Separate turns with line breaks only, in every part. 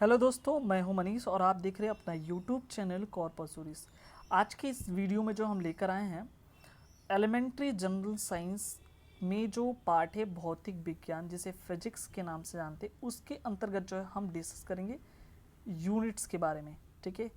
Hello दोस्तों, मैं हूं मनीष और आप देख रहे हैं अपना यूट्यूब चैनल कॉर्पस सीरीज। आज के इस वीडियो में जो हम लेकर आए हैं एलिमेंट्री जनरल साइंस में जो पार्ट है भौतिक विज्ञान, जिसे फिजिक्स के नाम से जानते हैं, उसके अंतर्गत जो है हम डिस्कस करेंगे यूनिट्स के बारे में। ठीक है,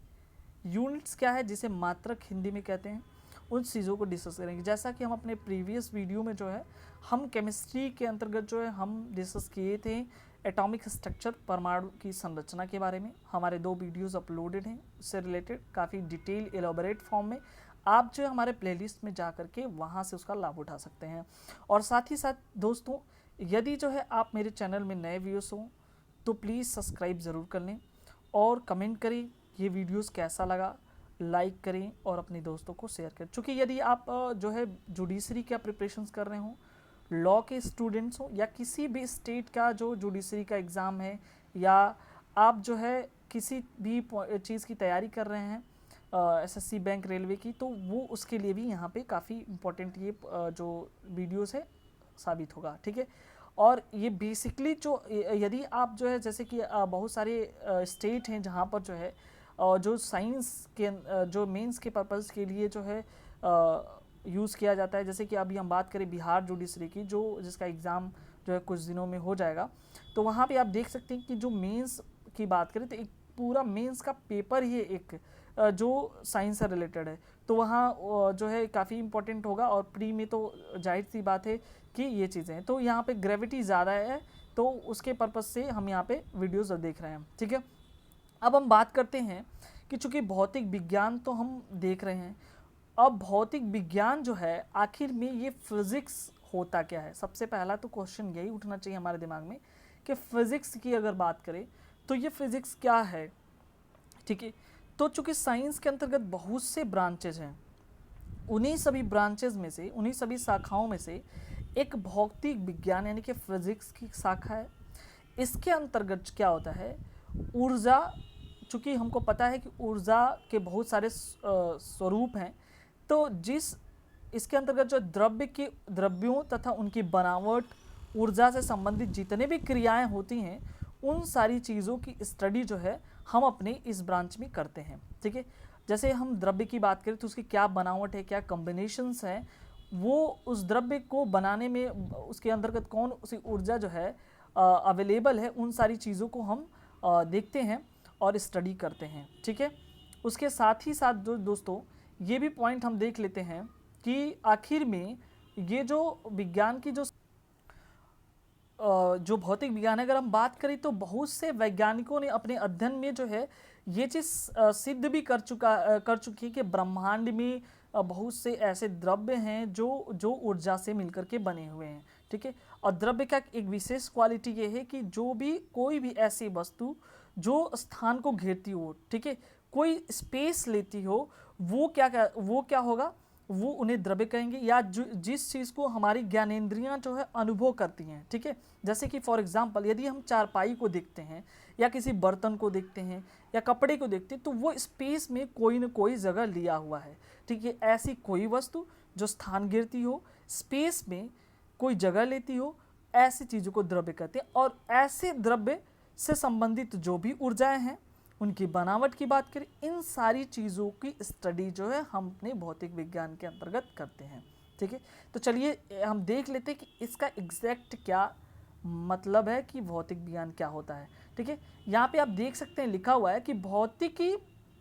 यूनिट्स क्या है जिसे मात्रक हिंदी में कहते हैं, उन चीज़ों को डिस्कस करेंगे। जैसा कि हम अपने प्रीवियस वीडियो में जो है हम केमिस्ट्री के अंतर्गत जो है हम डिस्कस किए थे एटॉमिक स्ट्रक्चर, परमाणु की संरचना के बारे में। हमारे 2 वीडियोस अपलोडेड हैं उससे रिलेटेड, काफ़ी डिटेल एलोबरेट फॉर्म में। आप जो है हमारे प्लेलिस्ट में जा करके वहाँ से उसका लाभ उठा सकते हैं। और साथ ही साथ दोस्तों, यदि जो है आप मेरे चैनल में नए व्यूअर्स हों तो प्लीज़ सब्सक्राइब ज़रूर कर लें और कमेंट करें ये वीडियोस कैसा लगा, लाइक करें और अपने दोस्तों को शेयर करें। क्योंकि यदि आप जो है जुडिशरी का प्रिपरेशंस कर रहे हों, लॉ के स्टूडेंट्स हो, या किसी भी स्टेट का जो जुडिशरी का एग्ज़ाम है, या आप जो है किसी भी चीज़ की तैयारी कर रहे हैं एसएससी, बैंक, रेलवे की, तो वो उसके लिए भी यहाँ पे काफ़ी इम्पोर्टेंट ये जो वीडियोस है साबित होगा। ठीक है, और ये बेसिकली जो यदि आप जो है जैसे कि बहुत सारे स्टेट हैं जहाँ पर जो है जो साइंस के जो मेंस के पर्पज़ के लिए जो है यूज़ किया जाता है। जैसे कि अभी हम बात करें बिहार जुडिशरी की, जो जिसका एग्ज़ाम जो है कुछ दिनों में हो जाएगा, तो वहाँ पे आप देख सकते हैं कि जो मेंस की बात करें तो एक पूरा मेंस का पेपर ही एक जो साइंस से रिलेटेड है, तो वहाँ जो है काफ़ी इंपॉर्टेंट होगा। और प्री में तो जाहिर सी बात है कि ये चीज़ें हैं, तो यहाँ पे ग्रेविटी ज़्यादा है, तो उसके पर्पज़ से हम यहाँ पे वीडियोज़ देख रहे हैं। ठीक है, अब हम बात करते हैं कि चूँकि भौतिक विज्ञान तो हम देख रहे हैं, अब भौतिक विज्ञान जो है आखिर में ये फिज़िक्स होता क्या है। सबसे पहला तो क्वेश्चन यही उठना चाहिए हमारे दिमाग में कि फ़िज़िक्स की अगर बात करें तो ये फ़िज़िक्स क्या है। ठीक है, तो चूँकि साइंस के अंतर्गत बहुत से ब्रांचेज हैं, उन्हीं सभी ब्रांचेज में से, उन्हीं सभी शाखाओं में से एक भौतिक विज्ञान यानी कि फिज़िक्स की शाखा है। इसके अंतर्गत क्या होता है, ऊर्जा, चूँकि हमको पता है कि ऊर्जा के बहुत सारे स्वरूप हैं, तो जिस इसके अंतर्गत जो द्रव्यों तथा उनकी बनावट, ऊर्जा से संबंधित जितने भी क्रियाएं होती हैं, उन सारी चीज़ों की स्टडी जो है हम अपने इस ब्रांच में करते हैं। ठीक है, जैसे हम द्रव्य की बात करें तो उसकी क्या बनावट है, क्या कॉम्बिनेशंस हैं, वो उस द्रव्य को बनाने में उसके अंतर्गत कौन सी ऊर्जा जो है अवेलेबल है, उन सारी चीज़ों को हम देखते हैं और स्टडी करते हैं। ठीक है, उसके साथ ही साथ दोस्तों ये भी पॉइंट हम देख लेते हैं कि आखिर में ये जो विज्ञान की जो भौतिक विज्ञान है, अगर हम बात करें तो बहुत से वैज्ञानिकों ने अपने अध्ययन में जो है ये चीज़ सिद्ध भी कर चुकी है कि ब्रह्मांड में बहुत से ऐसे द्रव्य हैं जो जो ऊर्जा से मिलकर के बने हुए हैं। ठीक है, और द्रव्य का एक विशेष क्वालिटी ये है कि जो भी कोई भी ऐसी वस्तु जो स्थान को घेरती हो, ठीक है, कोई स्पेस लेती हो, वो क्या होगा, वो उन्हें द्रव्य कहेंगे, या जिस चीज़ को हमारी ज्ञानेंद्रियां जो है अनुभव करती हैं। ठीक है, जैसे कि फॉर एग्जांपल यदि हम चारपाई को देखते हैं, या किसी बर्तन को देखते हैं, या कपड़े को देखते हैं, तो वो स्पेस में कोई न कोई जगह लिया हुआ है। ठीक है, ऐसी कोई वस्तु जो स्थान घेरती हो, स्पेस में कोई जगह लेती हो, ऐसी चीज़ों को द्रव्य कहते हैं। और ऐसे द्रव्य से संबंधित जो भी ऊर्जाएं हैं, उनकी बनावट की बात करें, इन सारी चीज़ों की स्टडी जो है हम अपने भौतिक विज्ञान के अंतर्गत करते हैं। ठीक है, तो चलिए हम देख लेते हैं कि इसका एग्जैक्ट क्या मतलब है कि भौतिक विज्ञान क्या होता है। ठीक है, यहाँ पे आप देख सकते हैं लिखा हुआ है कि भौतिकी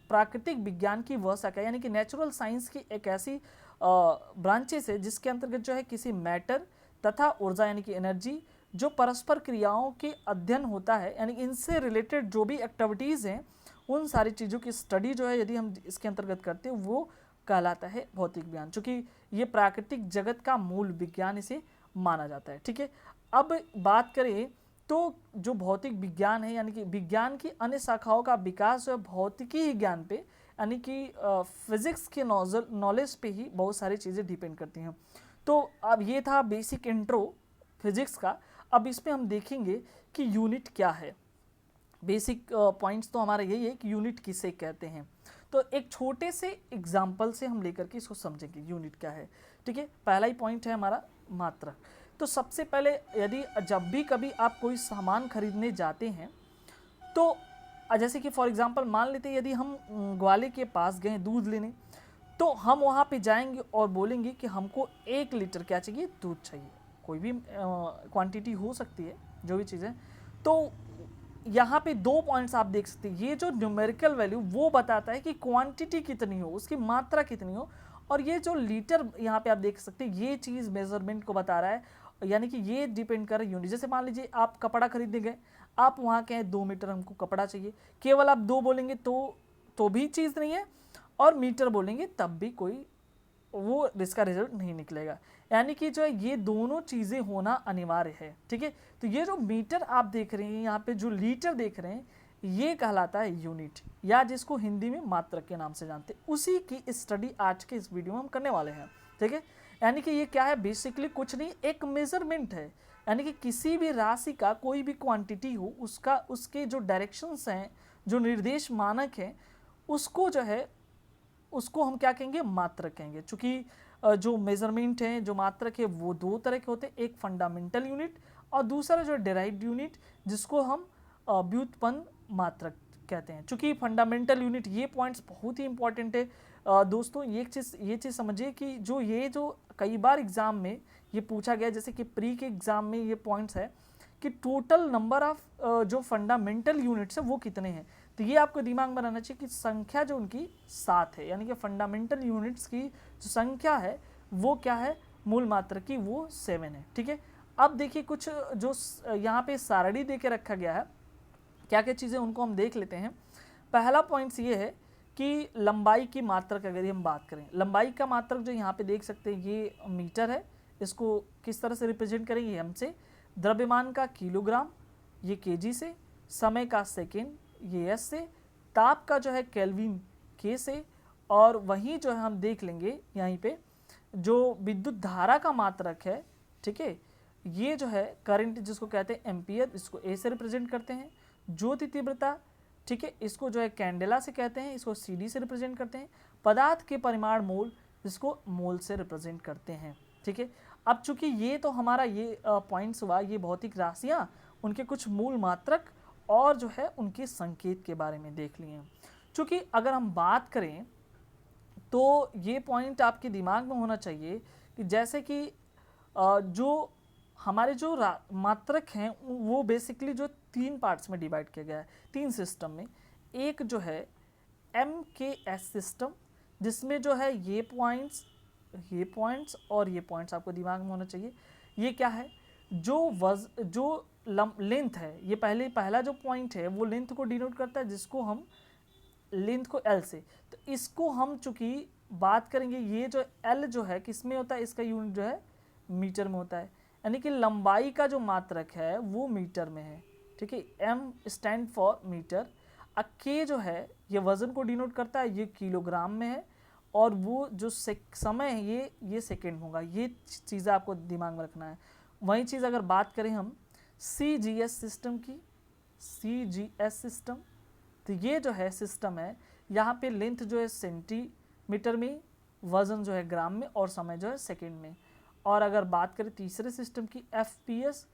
प्राकृतिक विज्ञान की वह शाखा यानी कि नेचुरल साइंस की एक ऐसी ब्रांचेस है जिसके अंतर्गत जो है किसी मैटर तथा ऊर्जा यानी कि एनर्जी जो परस्पर क्रियाओं के अध्ययन होता है, यानी इनसे रिलेटेड जो भी एक्टिविटीज़ हैं, उन सारी चीज़ों की स्टडी जो है यदि हम इसके अंतर्गत करते हैं, वो कहलाता है भौतिक विज्ञान, चूँकि ये प्राकृतिक जगत का मूल विज्ञान इसे माना जाता है। ठीक है, अब बात करें तो जो भौतिक विज्ञान है यानी कि विज्ञान की अन्य शाखाओं का विकास जो है भौतिकी ही ज्ञान पे यानी कि फिजिक्स के नॉलेज पे ही बहुत सारी चीज़ें डिपेंड करती हैं। तो अब ये था बेसिक इंट्रो फिजिक्स का। अब इसमें हम देखेंगे कि यूनिट क्या है। बेसिक पॉइंट्स तो हमारा यही है कि यूनिट किसे कहते हैं। तो एक छोटे से एग्जाम्पल से हम लेकर के इसको समझेंगे यूनिट क्या है। ठीक है, पहला ही पॉइंट है हमारा मात्रक। तो सबसे पहले यदि जब भी कभी आप कोई सामान खरीदने जाते हैं तो जैसे कि फॉर एग्जांपल मान लेते हैं यदि हम ग्वाले के पास गए दूध लेने, तो हम वहाँ पे जाएंगे और बोलेंगे कि हमको 1 लीटर क्या चाहिए, दूध चाहिए। कोई भी क्वांटिटी हो सकती है, जो भी चीज़ें। तो यहाँ पे 2 पॉइंट्स आप देख सकते हैं। ये जो न्यूमेरिकल वैल्यू वो बताता है कि क्वांटिटी कितनी हो, उसकी मात्रा कितनी हो, और ये जो लीटर यहाँ पे आप देख सकते हैं, ये चीज़ मेजरमेंट को बता रहा है, यानी कि ये डिपेंड कर रहा है यूनिट। जैसे मान लीजिए आप कपड़ा खरीदने गए, आप वहाँ कहें 2 मीटर हमको कपड़ा चाहिए, केवल आप 2 बोलेंगे तो भी चीज़ नहीं है, और मीटर बोलेंगे तब भी कोई वो इसका रिजल्ट नहीं निकलेगा। यानी कि जो है ये दोनों चीज़ें होना अनिवार्य है, ठीक है। तो ये जो मीटर आप देख रहे हैं यहाँ पे, जो लीटर देख रहे हैं, ये कहलाता है यूनिट, या जिसको हिंदी में मात्रक के नाम से जानते हैं। उसी की स्टडी आज के इस वीडियो में हम करने वाले हैं, ठीक है। यानी कि ये क्या है, बेसिकली कुछ नहीं, एक मेजरमेंट है। यानी कि किसी भी राशि का कोई भी क्वांटिटी हो, उसका उसके जो डायरेक्शंस हैं, जो निर्देश मानक हैं, उसको जो है उसको हम क्या कहेंगे, मात्रक कहेंगे। चूंकि जो मेजरमेंट है, जो मात्रक है, वो 2 तरह के होते हैं, एक फंडामेंटल यूनिट और दूसरा जो डिराइव्ड यूनिट, जिसको हम व्युत्पन्न मात्रक कहते हैं। चूंकि फंडामेंटल यूनिट, ये पॉइंट्स बहुत ही इंपॉर्टेंट है दोस्तों। ये चीज़ समझिए कि जो कई बार एग्जाम में ये पूछा गया, जैसे कि प्री के एग्जाम में ये पॉइंट्स है कि टोटल नंबर ऑफ जो फंडामेंटल यूनिट्स है वो कितने हैं। तो ये आपको दिमाग में रहना चाहिए कि संख्या जो उनकी 7 है, यानी कि फंडामेंटल यूनिट्स की जो संख्या है वो क्या है, मूल मात्रा की, वो 7 है, ठीक है। अब देखिए कुछ जो यहाँ पे सारणी दे के रखा गया है, क्या क्या चीज़ें उनको हम देख लेते हैं। पहला पॉइंट्स ये है कि लंबाई की मात्रक, अगर हम बात करें लंबाई का मात्रक, जो यहाँ पे देख सकते हैं ये मीटर है, इसको किस तरह से रिप्रेजेंट करेंगे हम से, द्रव्यमान का किलोग्राम, ये केजी से, समय का सेकेंड, ये एस से, ताप का जो है केल्विन, के से, और वहीं जो है हम देख लेंगे यहीं पे जो विद्युत धारा का मात्रक है, ठीक है, ये जो है करंट जिसको कहते हैं एम्पियर, इसको ए से रिप्रेजेंट करते हैं। ज्योति तीव्रता, ठीक है, इसको जो है कैंडेला से कहते हैं, इसको सीडी से रिप्रेजेंट करते हैं। पदार्थ के परिमाण मोल, जिसको मोल से रिप्रेजेंट करते हैं, ठीक है। अब चूंकि ये तो हमारा ये पॉइंट्स हुआ, ये भौतिक राशियाँ, उनके कुछ मूल मात्रक और जो है उनके संकेत के बारे में देख लिए। चूंकि अगर हम बात करें तो ये पॉइंट आपके दिमाग में होना चाहिए कि जैसे कि जो हमारे जो मात्रक हैं वो बेसिकली जो 3 पार्ट्स में डिवाइड किया गया है, 3 सिस्टम में। एक जो है MKS सिस्टम, जिसमें जो है ये पॉइंट्स और ये पॉइंट्स आपको दिमाग में होना चाहिए। ये क्या है, जो लेंथ है, ये पहला जो पॉइंट है वो लेंथ को डिनोट करता है, जिसको हम लेंथ को L से, तो इसको हम चूंकि बात करेंगे, ये जो L जो है किस में होता है, इसका यूनिट जो है मीटर में होता है, यानी कि लंबाई का जो मात्रक है वो मीटर में है, ठीक है। M stand for metre. K जो है ये वजन को डिनोट करता है, ये किलोग्राम में है, और वो जो समय है ये सेकेंड होगा। ये चीज़ें आपको दिमाग में रखना है। वही चीज़ अगर बात करें हम CGS सिस्टम की, CGS सिस्टम, तो ये जो है सिस्टम है, यहाँ पे लेंथ जो है सेंटीमीटर में, वजन जो है ग्राम में, और समय जो है सेकेंड में। और अगर बात करें तीसरे सिस्टम की FPS,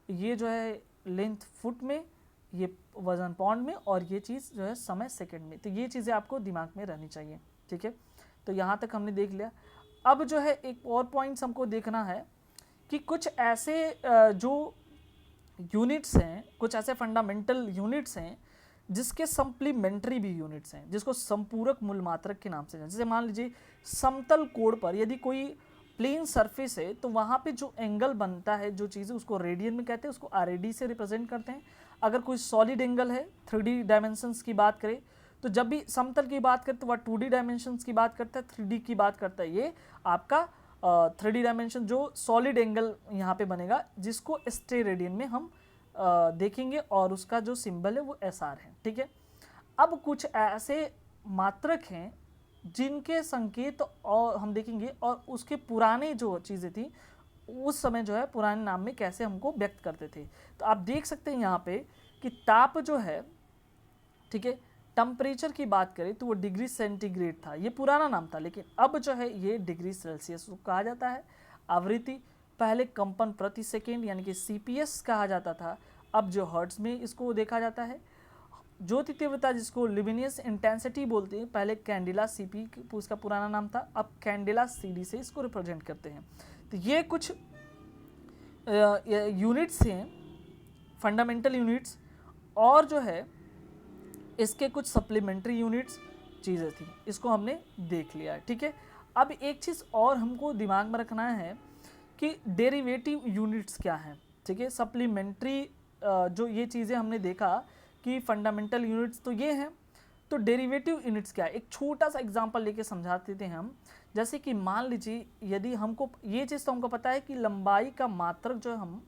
ये जो है लेंथ फुट में, ये वजन पाउंड में, और ये चीज़ जो है समय सेकेंड में। तो ये चीज़ें आपको दिमाग में रहनी चाहिए, ठीक है। तो यहाँ तक हमने देख लिया। अब जो है एक और पॉइंट्स हमको देखना है कि कुछ ऐसे जो यूनिट्स हैं, कुछ ऐसे फंडामेंटल यूनिट्स हैं जिसके सप्लीमेंट्री भी यूनिट्स हैं, जिसको संपूरक मूल मात्रक के नाम से। जैसे मान लीजिए समतल कोण पर यदि कोई प्लेन सरफेस है, तो वहाँ पे जो एंगल बनता है, जो चीज़ें, उसको रेडियन में कहते हैं, उसको RAD से रिप्रेजेंट करते हैं। अगर कोई सॉलिड एंगल है, 3D डायमेंशंस की बात करें, तो जब भी समतल की बात करते हैं वह 2D डायमेंशंस की बात करता है, 3D की बात करता है। ये आपका 3D डायमेंशन जो सॉलिड एंगल यहाँ पे बनेगा, जिसको स्टेरेडियन में हम देखेंगे, और उसका जो सिंबल है वो SR है, ठीक है। अब कुछ ऐसे मात्रक हैं जिनके संकेत और हम देखेंगे, और उसके पुराने जो चीज़ें थी उस समय जो है पुराने नाम में कैसे हमको व्यक्त करते थे। तो आप देख सकते हैं यहाँ पे कि ताप जो है, ठीक है, टेम्परेचर की बात करें तो वो डिग्री सेंटीग्रेड था, ये पुराना नाम था, लेकिन अब जो है ये डिग्री सेल्सियस कहा जाता है। आवृत्ति पहले कंपन प्रति सेकेंड यानी कि CPS कहा जाता था, अब जो हर्ट्ज में इसको देखा जाता है। ज्योति तीव्रता जिसको ल्यूमिनियस इंटेंसिटी बोलते हैं, पहले कैंडिला सीपी उसका पुराना नाम था, अब कैंडिला सीडी से इसको रिप्रेजेंट करते हैं। तो ये कुछ यूनिट्स हैं, फंडामेंटल यूनिट्स, और जो है इसके कुछ सप्लीमेंट्री यूनिट्स चीज़ें थी, इसको हमने देख लिया है। ठीक है, अब एक चीज़ और हमको दिमाग में रखना है कि डेरिवेटिव यूनिट्स क्या हैं। ठीक है, सप्लीमेंट्री जो ये चीज़ें हमने देखा कि फंडामेंटल यूनिट्स तो ये हैं, तो डेरिवेटिव यूनिट्स क्या है, एक छोटा सा एग्जांपल लेके समझा देते हैं हम। जैसे कि मान लीजिए यदि हमको ये चीज़ तो हमको पता है कि लंबाई का मात्रक जो है हम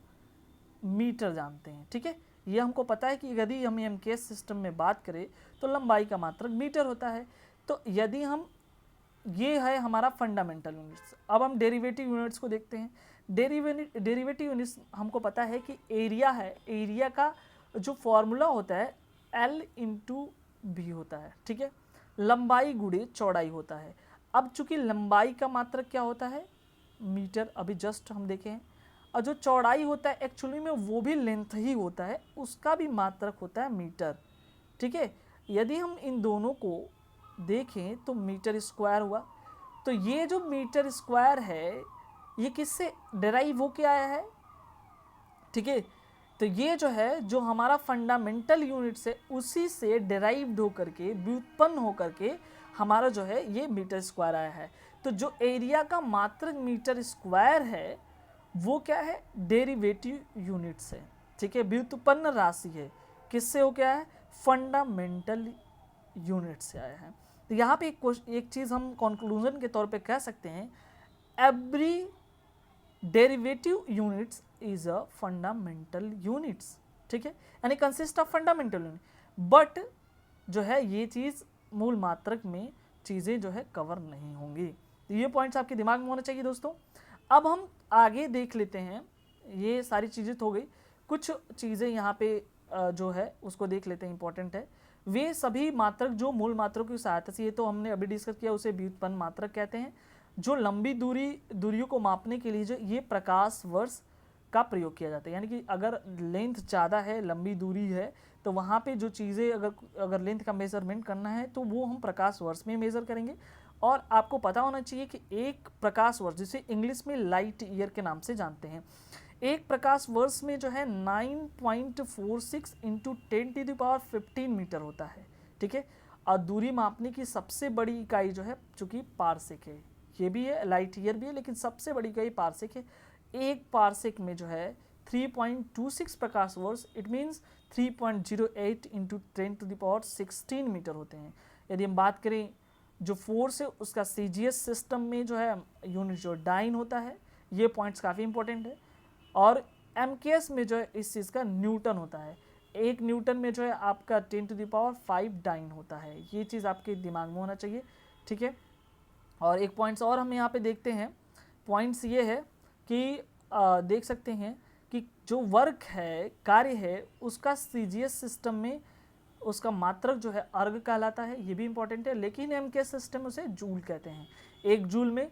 मीटर जानते हैं। ठीक है, ये हमको पता है कि यदि हम एमकेएस सिस्टम में बात करें तो लंबाई का मात्रक मीटर होता है। तो यदि हम, ये है हमारा फंडामेंटल यूनिट्स। अब हम डेरिवेटिव यूनिट्स को देखते हैं। डेरिवेटिव यूनिट्स हमको पता है कि एरिया है, एरिया का जो फॉर्मूला होता है L इंटू बी होता है। ठीक है, लंबाई गुणे चौड़ाई होता है। अब चूंकि लंबाई का मात्रक क्या होता है, मीटर, अभी जस्ट हम देखें, और जो चौड़ाई होता है एक्चुअली में वो भी लेंथ ही होता है, उसका भी मात्रक होता है मीटर। ठीक है, यदि हम इन दोनों को देखें तो मीटर स्क्वायर हुआ। तो ये जो मीटर स्क्वायर है ये किससे डिराइव होके आया है। ठीक है, तो ये जो है जो हमारा फंडामेंटल यूनिट्स है उसी से डिराइव्ड होकर के, व्युत्पन्न होकर के हमारा जो है ये मीटर स्क्वायर आया है। तो जो एरिया का मात्रक मीटर स्क्वायर है वो क्या है, डेरिवेटिव यूनिट्स है। ठीक है, व्युत्पन्न राशि है, किससे हो क्या है, फंडामेंटल यूनिट से आया है। तो यहाँ पे एक चीज़ हम कंक्लूजन के तौर पे कह सकते हैं, every derivative units is a fundamental units. ठीक है, यानी consist of fundamental unit, but जो है ये चीज़ मूल मात्रक में चीज़ें जो है कवर नहीं होंगी। तो ये पॉइंट्स आपके दिमाग में होना चाहिए दोस्तों। अब हम आगे देख लेते हैं, ये सारी चीज़ें तो हो गई, कुछ चीज़ें यहाँ पे जो है उसको देख लेते हैं, इंपॉर्टेंट है। वे सभी मात्रक जो मूल मात्रकों की सहायता से, ये तो हमने अभी डिस्कस किया, उसे व्युत्पन्न मात्रक कहते हैं। जो लंबी दूरियों को मापने के लिए जो ये प्रकाश वर्ष का प्रयोग किया जाता है, यानी कि अगर लेंथ ज़्यादा है, लंबी दूरी है, तो वहाँ पे जो चीज़ें अगर लेंथ का मेजरमेंट करना है तो वो हम प्रकाश वर्ष में मेज़र करेंगे। और आपको पता होना चाहिए कि एक प्रकाश वर्ष, जिसे इंग्लिश में लाइट ईयर के नाम से जानते हैं, एक प्रकाश वर्ष में जो है 9.46 इंटू 10⁻15 मीटर होता है। ठीक है, और दूरी मापने की सबसे बड़ी इकाई जो है चूँकि पारसेक है, ये भी है, लाइट ईयर भी है, लेकिन सबसे बड़ी इकाई पारसेक है। एक पारसेक में जो है 3.26 प्रकाश वर्ष, इट मीन्स 3.08 इंटू 10⁻16 मीटर होते हैं। यदि हम बात करें जो फोर्स है उसका सीजीएस सिस्टम में जो है यूनिट जो डाइन होता है, ये पॉइंट्स काफ़ी इंपॉर्टेंट है। और एमकेएस में जो है इस चीज़ का न्यूटन होता है, एक न्यूटन में जो है आपका 10⁵ डाइन होता है, ये चीज़ आपके दिमाग में होना चाहिए। ठीक है, और एक पॉइंट्स और हम यहाँ पे देखते हैं, पॉइंट्स ये है कि देख सकते हैं कि जो वर्क है, कार्य है, उसका सीजीएस सिस्टम में उसका मात्रक जो है अर्ग कहलाता है, ये भी इंपॉर्टेंट है। लेकिन एमकेएस सिस्टम उसे जूल कहते हैं। एक जूल में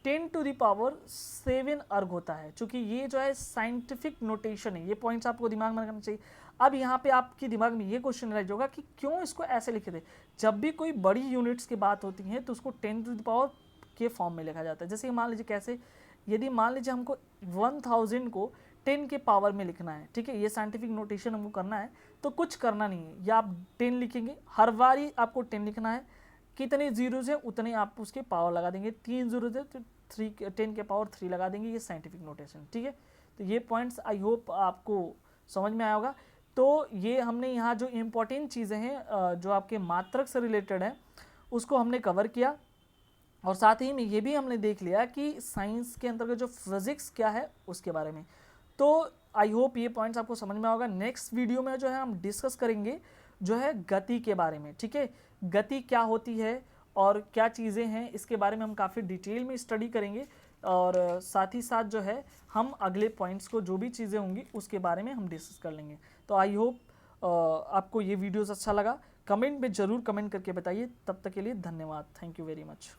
10⁻7 अर्ग होता है। चूँकि ये जो है साइंटिफिक नोटेशन है, ये पॉइंट्स आपको दिमाग में रखना चाहिए। अब यहाँ पे आपके दिमाग में ये क्वेश्चन राइज होगा कि क्यों इसको ऐसे लिखे थे। जब भी कोई बड़ी यूनिट्स की बात होती है तो उसको 10 के फॉर्म में लिखा जाता है। जैसे मान लीजिए कैसे, यदि मान लीजिए हमको 1000 को 10 के पावर में लिखना है, ठीक है, ये साइंटिफिक नोटेशन हमको करना है, तो कुछ करना नहीं है, या आप 10 लिखेंगे, हर बार ही आपको 10 लिखना है, कितने जीरोज है उतने आप उसके पावर लगा देंगे, 3 जीरोज है तो 10 के पावर 3 लगा देंगे, ये साइंटिफिक नोटेशन। ठीक है, तो ये पॉइंट्स आई होप आपको समझ में आया होगा। तो ये हमने यहाँ जो इम्पोर्टेंट चीज़ें हैं जो आपके मात्रक से रिलेटेड है उसको हमने कवर किया, और साथ ही में ये भी हमने देख लिया कि साइंस के अंतर्गत जो फिजिक्स क्या है उसके बारे में। तो आई होप ये पॉइंट्स आपको समझ में होगा। नेक्स्ट वीडियो में जो है हम डिस्कस करेंगे जो है गति के बारे में। ठीक है, गति क्या होती है और क्या चीज़ें हैं, इसके बारे में हम काफ़ी डिटेल में स्टडी करेंगे, और साथ ही साथ जो है हम अगले पॉइंट्स को जो भी चीज़ें होंगी उसके बारे में हम डिस्कस कर लेंगे। तो आई होप आपको ये वीडियोस अच्छा लगा। कमेंट में ज़रूर कमेंट करके बताइए। तब तक के लिए धन्यवाद। Thank you very much.